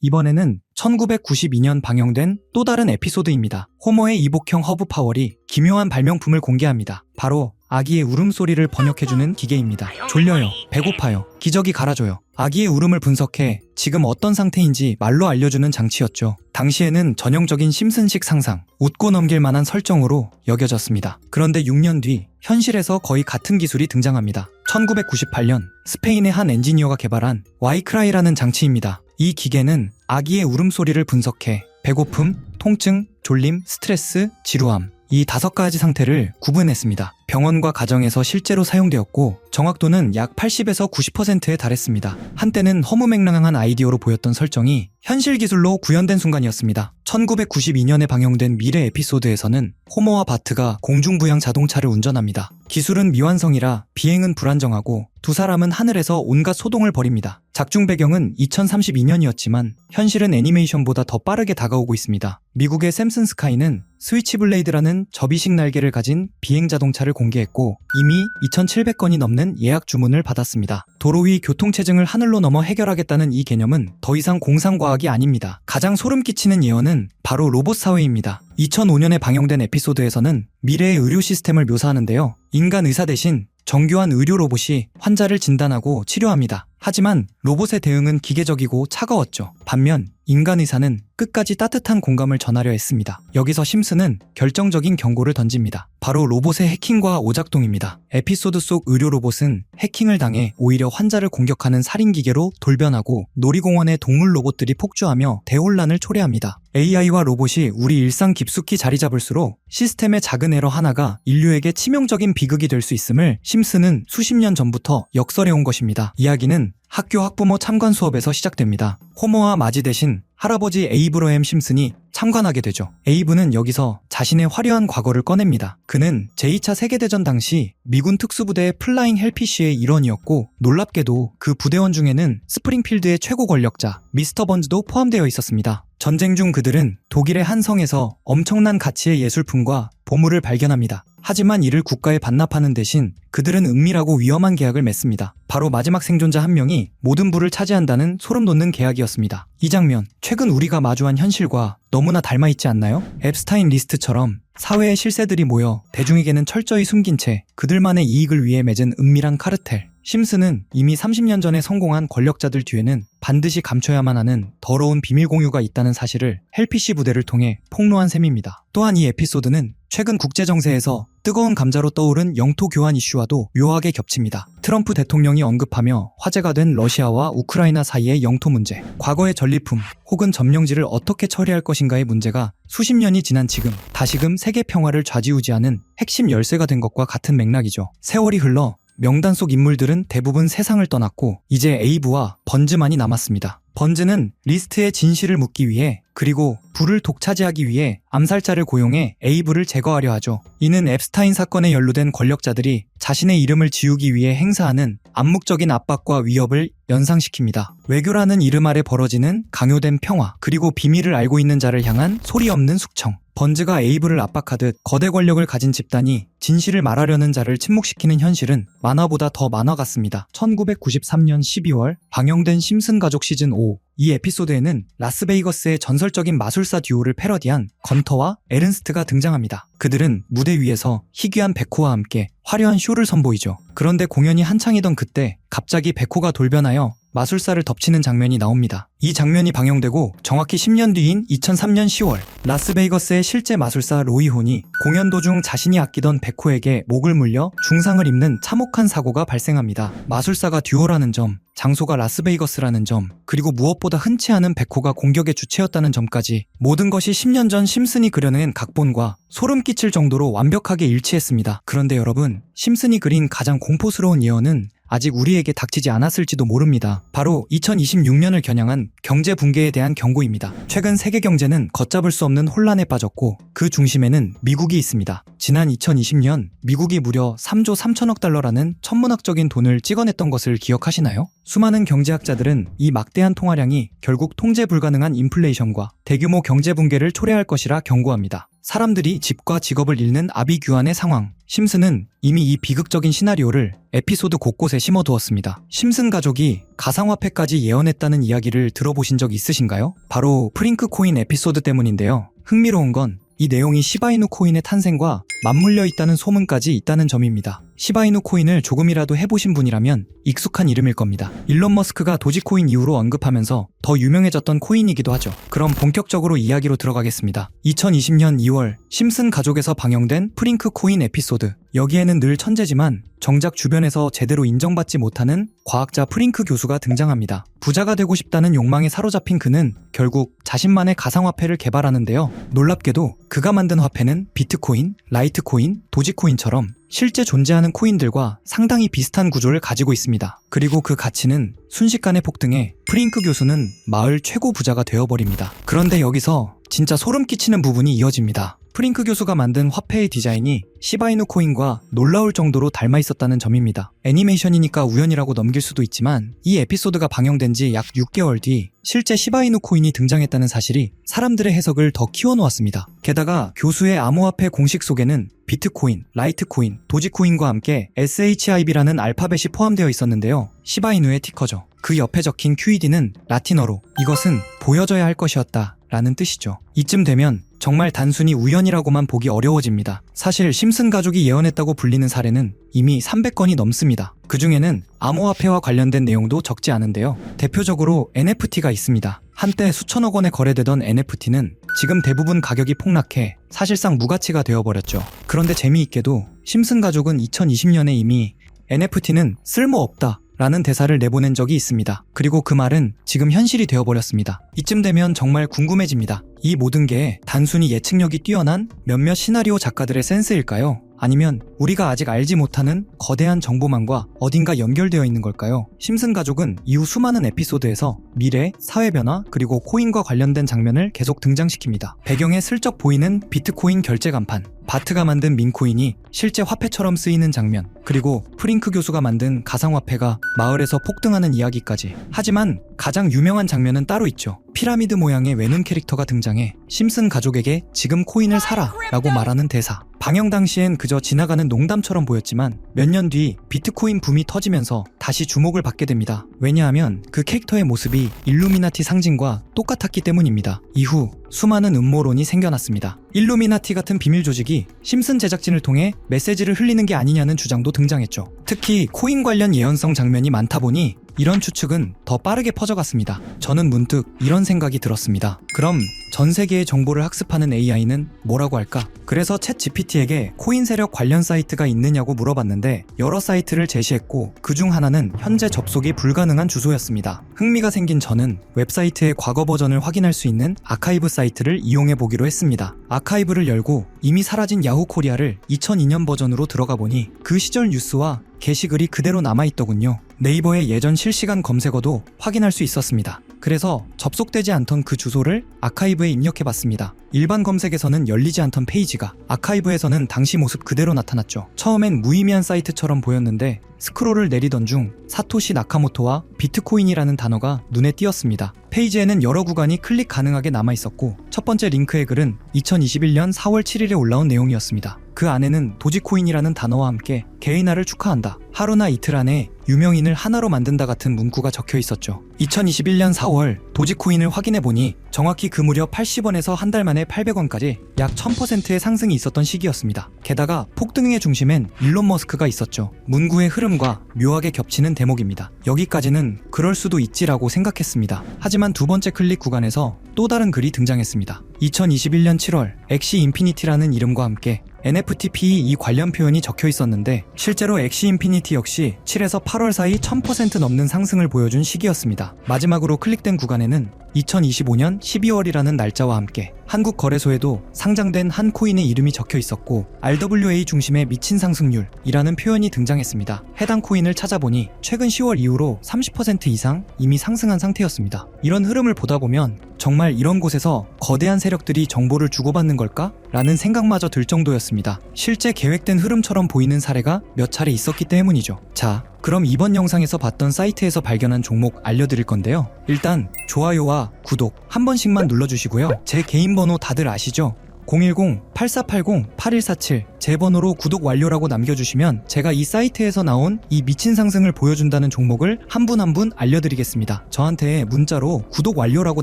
이번에는 1992년 방영된 또 다른 에피소드입니다. 호모의 이복형 허브 파월이 기묘한 발명품을 공개합니다. 바로 아기의 울음소리를 번역해주는 기계입니다. 졸려요, 배고파요, 기저귀 갈아줘요. 아기의 울음을 분석해 지금 어떤 상태인지 말로 알려주는 장치였죠. 당시에는 전형적인 심슨식 상상, 웃고 넘길 만한 설정으로 여겨졌습니다. 그런데 6년 뒤 현실에서 거의 같은 기술이 등장합니다. 1998년 스페인의 한 엔지니어가 개발한 와이크라이라는 장치입니다. 이 기계는 아기의 울음소리를 분석해 배고픔, 통증, 졸림, 스트레스, 지루함 이 5가지 상태를 구분했습니다. 병원과 가정에서 실제로 사용되었고 정확도는 약 80에서 90%에 달했습니다. 한때는 허무맹랑한 아이디어로 보였던 설정이 현실 기술로 구현된 순간이었습니다. 1992년에 방영된 미래 에피소드에서는 호모와 바트가 공중부양 자동차를 운전합니다. 기술은 미완성이라 비행은 불안정하고 두 사람은 하늘에서 온갖 소동을 벌입니다. 작중 배경은 2032년이었지만 현실은 애니메이션보다 더 빠르게 다가오고 있습니다. 미국의 샘슨 스카이는 스위치블레이드라는 접이식 날개를 가진 비행 자동차를 공개했고 이미 2,700건이 넘는 예약 주문을 받았습니다. 도로 위 교통체증을 하늘로 넘어 해결하겠다는 이 개념은 더 이상 공상과학이 아닙니다. 가장 소름 끼치는 예언은 바로 로봇 사회입니다. 2005년에 방영된 에피소드에서는 미래의 의료 시스템을 묘사하는데요. 인간 의사 대신 정교한 의료 로봇이 환자를 진단하고 치료합니다. 하지만 로봇의 대응은 기계적이고 차가웠죠. 반면 인간 의사는 끝까지 따뜻한 공감을 전하려 했습니다. 여기서 심슨은 결정적인 경고를 던집니다. 바로 로봇의 해킹과 오작동입니다. 에피소드 속 의료 로봇은 해킹을 당해 오히려 환자를 공격하는 살인기계로 돌변하고 놀이공원의 동물 로봇들이 폭주하며 대혼란을 초래합니다. AI와 로봇이 우리 일상 깊숙이 자리 잡을수록 시스템의 작은 에러 하나가 인류에게 치명적인 비극이 될 수 있음을 심슨은 수십 년 전부터 역설해온 것입니다. 이야기는 학교 학부모 참관 수업에서 시작됩니다. 호모와 마지 대신 할아버지 에이브러햄 심슨이 참관하게 되죠. 에이브는 여기서 자신의 화려한 과거를 꺼냅니다. 그는 제2차 세계대전 당시 미군 특수부대의 플라잉 헬피쉬의 일원이었고 놀랍게도 그 부대원 중에는 스프링필드의 최고 권력자 미스터 번즈도 포함되어 있었습니다. 전쟁 중 그들은 독일의 한 성에서 엄청난 가치의 예술품과 보물을 발견합니다. 하지만 이를 국가에 반납하는 대신 그들은 은밀하고 위험한 계약을 맺습니다. 바로 마지막 생존자 한 명이 모든 부를 차지한다는 소름 돋는 계약이었습니다. 이 장면, 최근 우리가 마주한 현실과 너무나 닮아있지 않나요? 앱스타인 리스트처럼 사회의 실세들이 모여 대중에게는 철저히 숨긴 채 그들만의 이익을 위해 맺은 은밀한 카르텔. 심슨은 이미 30년 전에 성공한 권력자들 뒤에는 반드시 감춰야만 하는 더러운 비밀 공유가 있다는 사실을 헬피쉬 부대를 통해 폭로한 셈입니다. 또한 이 에피소드는 최근 국제정세에서 뜨거운 감자로 떠오른 영토 교환 이슈와도 묘하게 겹칩니다. 트럼프 대통령이 언급하며 화제가 된 러시아와 우크라이나 사이의 영토 문제, 과거의 전리품 혹은 점령지를 어떻게 처리할 것인가의 문제가 수십 년이 지난 지금 다시금 세계 평화를 좌지우지하는 핵심 열쇠가 된 것과 같은 맥락이죠. 세월이 흘러 명단 속 인물들은 대부분 세상을 떠났고 이제 에이브와 번즈만이 남았습니다. 번즈는 리스트의 진실을 묻기 위해 그리고 부를 독차지하기 위해 암살자를 고용해 에이브를 제거하려 하죠. 이는 앱스타인 사건에 연루된 권력자들이 자신의 이름을 지우기 위해 행사하는 암묵적인 압박과 위협을 연상시킵니다. 외교라는 이름 아래 벌어지는 강요된 평화, 그리고 비밀을 알고 있는 자를 향한 소리 없는 숙청. 번즈가 에이브를 압박하듯 거대 권력을 가진 집단이 진실을 말하려는 자를 침묵시키는 현실은 만화보다 더 만화 같습니다. 1993년 12월 방영된 심슨 가족 시즌 5. 이 에피소드에는 라스베이거스의 전설적인 마술사 듀오를 패러디한 건터와 에른스트가 등장합니다. 그들은 무대 위에서 희귀한 백호와 함께 화려한 쇼를 선보이죠. 그런데 공연이 한창이던 그때 갑자기 백호가 돌변하여 마술사를 덮치는 장면이 나옵니다. 이 장면이 방영되고 정확히 10년 뒤인 2003년 10월 라스베이거스의 실제 마술사 로이 혼이 공연 도중 자신이 아끼던 백호에게 목을 물려 중상을 입는 참혹한 사고가 발생합니다. 마술사가 듀오라는 점, 장소가 라스베이거스라는 점, 그리고 무엇보다 흔치 않은 백호가 공격의 주체였다는 점까지 모든 것이 10년 전 심슨이 그려낸 각본과 소름 끼칠 정도로 완벽하게 일치했습니다. 그런데 여러분, 심슨이 그린 가장 공포스러운 예언은 아직 우리에게 닥치지 않았을지도 모릅니다. 바로 2026년을 겨냥한 경제 붕괴에 대한 경고입니다. 최근 세계 경제는 걷잡을 수 없는 혼란에 빠졌고 그 중심에는 미국이 있습니다. 지난 2020년 미국이 무려 3조 3천억 달러라는 천문학적인 돈을 찍어냈던 것을 기억하시나요? 수많은 경제학자들은 이 막대한 통화량이 결국 통제 불가능한 인플레이션과 대규모 경제 붕괴를 초래할 것이라 경고합니다. 사람들이 집과 직업을 잃는 아비규환의 상황. 심슨은 이미 이 비극적인 시나리오를 에피소드 곳곳에 심어두었습니다. 심슨 가족이 가상화폐까지 예언했다는 이야기를 들어보신 적 있으신가요? 바로 프링크 코인 에피소드 때문인데요. 흥미로운 건 이 내용이 시바이누 코인의 탄생과 맞물려 있다는 소문까지 있다는 점입니다. 시바이누 코인을 조금이라도 해보신 분이라면 익숙한 이름일 겁니다. 일론 머스크가 도지코인 이후로 언급하면서 더 유명해졌던 코인이기도 하죠. 그럼 본격적으로 이야기로 들어가겠습니다. 2020년 2월 심슨 가족에서 방영된 프링크 코인 에피소드. 여기에는 늘 천재지만 정작 주변에서 제대로 인정받지 못하는 과학자 프링크 교수가 등장합니다. 부자가 되고 싶다는 욕망에 사로잡힌 그는 결국 자신만의 가상화폐를 개발하는데요. 놀랍게도 그가 만든 화폐는 비트코인, 라이트코인, 도지코인처럼 실제 존재하는 코인들과 상당히 비슷한 구조를 가지고 있습니다. 그리고 그 가치는 순식간에 폭등해 프링크 교수는 마을 최고 부자가 되어버립니다. 그런데 여기서 진짜 소름 끼치는 부분이 이어집니다. 프링크 교수가 만든 화폐의 디자인이 시바이누 코인과 놀라울 정도로 닮아 있었다는 점입니다. 애니메이션이니까 우연이라고 넘길 수도 있지만 이 에피소드가 방영된 지 약 6개월 뒤 실제 시바이누 코인이 등장했다는 사실이 사람들의 해석을 더 키워놓았습니다. 게다가 교수의 암호화폐 공식 속에는 비트코인, 라이트코인, 도지코인과 함께 SHIB라는 알파벳이 포함되어 있었는데요. 시바이누의 티커죠. 그 옆에 적힌 QED는 라틴어로 이것은 보여져야 할 것이었다 라는 뜻이죠. 이쯤 되면 정말 단순히 우연이라고만 보기 어려워집니다. 사실 심슨 가족이 예언했다고 불리는 사례는 이미 300건이 넘습니다. 그 중에는 암호화폐와 관련된 내용도 적지 않은데요. 대표적으로 NFT가 있습니다. 한때 수천억 원에 거래되던 NFT는 지금 대부분 가격이 폭락해 사실상 무가치가 되어버렸죠. 그런데 재미있게도 심슨 가족은 2020년에 이미 NFT는 쓸모없다 라는 대사를 내보낸 적이 있습니다. 그리고 그 말은 지금 현실이 되어버렸습니다. 이쯤 되면 정말 궁금해집니다. 이 모든 게 단순히 예측력이 뛰어난 몇몇 시나리오 작가들의 센스일까요? 아니면 우리가 아직 알지 못하는 거대한 정보망과 어딘가 연결되어 있는 걸까요? 심슨 가족은 이후 수많은 에피소드에서 미래, 사회변화, 그리고 코인과 관련된 장면을 계속 등장시킵니다. 배경에 슬쩍 보이는 비트코인 결제 간판, 바트가 만든 민코인이 실제 화폐처럼 쓰이는 장면, 그리고 프링크 교수가 만든 가상화폐가 마을에서 폭등하는 이야기까지. 하지만 가장 유명한 장면은 따로 있죠. 피라미드 모양의 외눈 캐릭터가 등장해 심슨 가족에게 지금 코인을 사라 라고 말하는 대사. 방영 당시엔 그저 지나가는 농담처럼 보였지만 몇 년 뒤 비트코인 붐이 터지면서 다시 주목을 받게 됩니다. 왜냐하면 그 캐릭터의 모습이 일루미나티 상징과 똑같았기 때문입니다. 이후 수많은 음모론이 생겨났습니다. 일루미나티 같은 비밀 조직이 심슨 제작진을 통해 메시지를 흘리는 게 아니냐는 주장도 등장했죠. 특히 코인 관련 예언성 장면이 많다 보니 이런 추측은 더 빠르게 퍼져갔습니다. 저는 문득 이런 생각이 들었습니다. 그럼 전 세계의 정보를 학습하는 AI는 뭐라고 할까? 그래서 챗 GPT에게 코인 세력 관련 사이트가 있느냐고 물어봤는데 여러 사이트를 제시했고 그중 하나는 현재 접속이 불가능한 주소였습니다. 흥미가 생긴 저는 웹사이트의 과거 버전을 확인할 수 있는 아카이브 사이트를 이용해 보기로 했습니다. 아카이브를 열고 이미 사라진 야후 코리아를 2002년 버전으로 들어가 보니 그 시절 뉴스와 게시글이 그대로 남아있더군요. 네이버의 예전 실시간 검색어도 확인할 수 있었습니다. 그래서 접속되지 않던 그 주소를 아카이브에 입력해봤습니다. 일반 검색에서는 열리지 않던 페이지가 아카이브에서는 당시 모습 그대로 나타났죠. 처음엔 무의미한 사이트처럼 보였는데 스크롤을 내리던 중 사토시 나카모토와 비트코인이라는 단어가 눈에 띄었습니다. 페이지에는 여러 구간이 클릭 가능하게 남아있었고 첫 번째 링크의 글은 2021년 4월 7일에 올라온 내용이었습니다. 그 안에는 도지코인이라는 단어와 함께 개인화를 축하한다. 하루나 이틀 안에 유명인을 하나로 만든다 같은 문구가 적혀 있었죠. 2021년 4월 도지코인을 확인해보니 정확히 그 무렵 80원에서 한 달 만에 800원까지 약 1000%의 상승이 있었던 시기였습니다. 게다가 폭등의 중심엔 일론 머스크가 있었죠. 문구의 흐름과 묘하게 겹치는 대목입니다. 여기까지는 그럴 수도 있지라고 생각했습니다. 하지만 두 번째 클릭 구간에서 또 다른 글이 등장했습니다. 2021년 7월 엑시 인피니티라는 이름과 함께 NFT PE 이 관련 표현이 적혀 있었는데 실제로 엑시 인피니티 역시 7에서 8월 사이 1000% 넘는 상승을 보여준 시기였습니다. 마지막으로 클릭된 구간에는 2025년 12월이라는 날짜와 함께 한국 거래소에도 상장된 한 코인의 이름이 적혀 있었고 RWA 중심의 미친 상승률이라는 표현이 등장했습니다. 해당 코인을 찾아보니 최근 10월 이후로 30% 이상 이미 상승한 상태였습니다. 이런 흐름을 보다 보면 정말 이런 곳에서 거대한 세력들이 정보를 주고받는 걸까? 라는 생각마저 들 정도였습니다. 실제 계획된 흐름처럼 보이는 사례가 몇 차례 있었기 때문이죠. 자, 그럼 이번 영상에서 봤던 사이트에서 발견한 종목 알려드릴 건데요. 일단 좋아요와 구독 한 번씩만 눌러주시고요. 제 개인 번호 다들 아시죠? 010-8480-8147 제 번호로 구독 완료라고 남겨주시면 제가 이 사이트에서 나온 이 미친 상승을 보여준다는 종목을 한 분 한 분 알려드리겠습니다. 저한테 문자로 구독 완료라고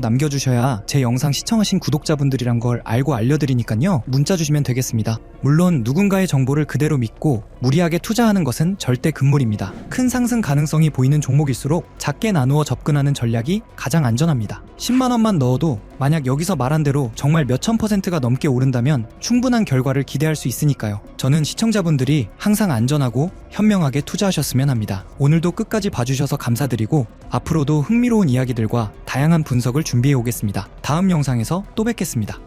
남겨주셔야 제 영상 시청하신 구독자분들이란 걸 알고 알려드리니까요. 문자 주시면 되겠습니다. 물론 누군가의 정보를 그대로 믿고 무리하게 투자하는 것은 절대 금물입니다. 큰 상승 가능성이 보이는 종목일수록 작게 나누어 접근하는 전략이 가장 안전합니다. 10만원만 넣어도 만약 여기서 말한 대로 정말 몇천 %가 넘게 오른다면 충분한 결과를 기대할 수 있으니까요. 저는 시청자분들이 항상 안전하고 현명하게 투자하셨으면 합니다. 오늘도 끝까지 봐주셔서 감사드리고 앞으로도 흥미로운 이야기들과 다양한 분석을 준비해 오겠습니다. 다음 영상에서 또 뵙겠습니다.